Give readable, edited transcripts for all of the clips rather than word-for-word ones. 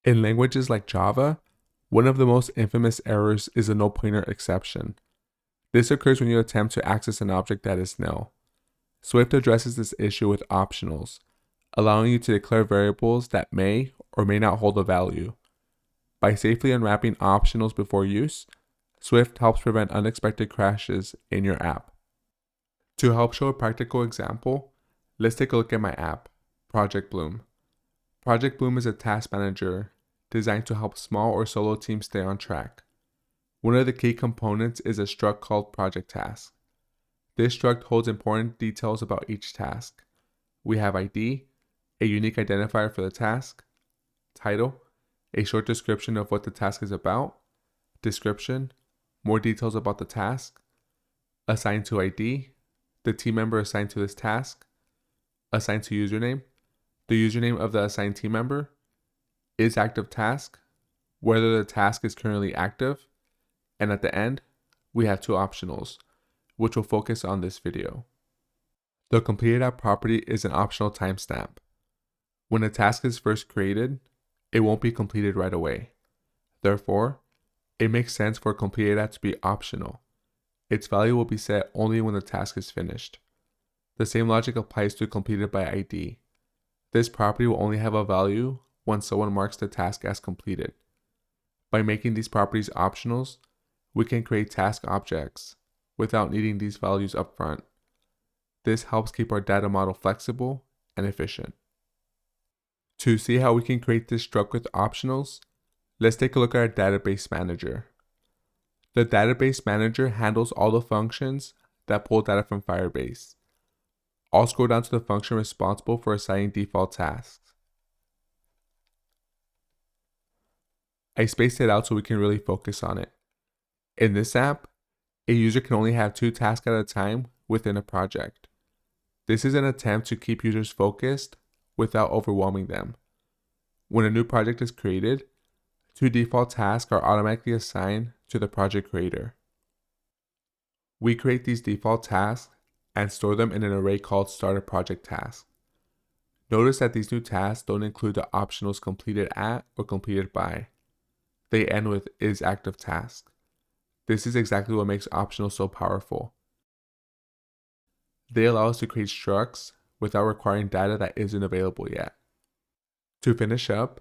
In languages like Java, one of the most infamous errors is a null pointer exception. This occurs when you attempt to access an object that is nil. Swift addresses this issue with optionals, allowing you to declare variables that may or may not hold a value. By safely unwrapping optionals before use, Swift helps prevent unexpected crashes in your app. To help show a practical example, let's take a look at my app, Project Bloom. Project Bloom is a task manager designed to help small or solo teams stay on track. One of the key components is a struct called Project Task. This struct holds important details about each task. We have ID, a unique identifier for the task, title, a short description of what the task is about, description, more details about the task, assigned to ID, the team member assigned to this task, assigned to username, the username of the assigned team member, is active task, whether the task is currently active, and at the end, we have two optionals, which will focus on this video. The completedAt property is an optional timestamp. When a task is first created, it won't be completed right away. Therefore, it makes sense for completedAt to be optional. Its value will be set only when the task is finished. The same logic applies to completedByID. This property will only have a value when someone marks the task as completed. By making these properties optionals, we can create task objects without needing these values upfront. This helps keep our data model flexible and efficient. To see how we can create this struct with optionals, let's take a look at our database manager. The database manager handles all the functions that pull data from Firebase. I'll scroll down to the function responsible for assigning default tasks. I spaced it out so we can really focus on it. In this app, a user can only have 2 tasks at a time within a project. This is an attempt to keep users focused without overwhelming them. When a new project is created, 2 default tasks are automatically assigned to the project creator. We create these default tasks and store them in an array called Start a Project Task. Notice that these new tasks don't include the optionals completedAt or completedBy. They end with is active task. This is exactly what makes optionals so powerful. They allow us to create structs without requiring data that isn't available yet. To finish up,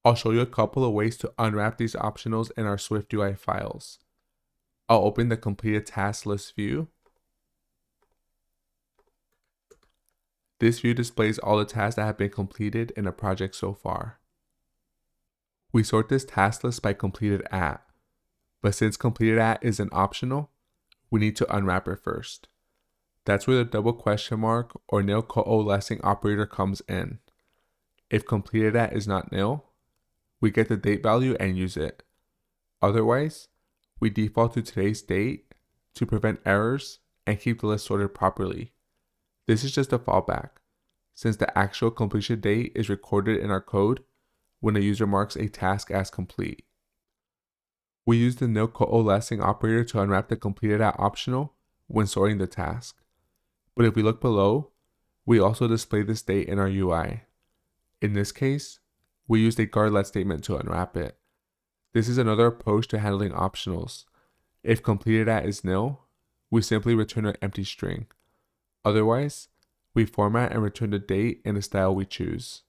I'll show you a couple of ways to unwrap these optionals in our SwiftUI files. I'll open the completed task list view. This view displays all the tasks that have been completed in a project so far. We sort this task list by completedAt, but since completedAt isn't optional, we need to unwrap it first. That's where the double question mark or nil coalescing operator comes in. If completedAt is not nil, we get the date value and use it. Otherwise, we default to today's date to prevent errors and keep the list sorted properly. This is just a fallback, since the actual completion date is recorded in our code when a user marks a task as complete. We use the nil coalescing operator to unwrap the completedAt optional when sorting the task. But if we look below, we also display this date in our UI. In this case, we used a guard-let statement to unwrap it. This is another approach to handling optionals. If completedAt is nil, we simply return an empty string. Otherwise, we format and return the date in the style we choose.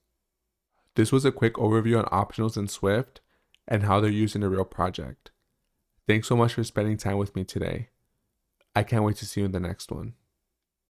This was a quick overview on optionals in Swift and how they're used in a real project. Thanks so much for spending time with me today. I can't wait to see you in the next one.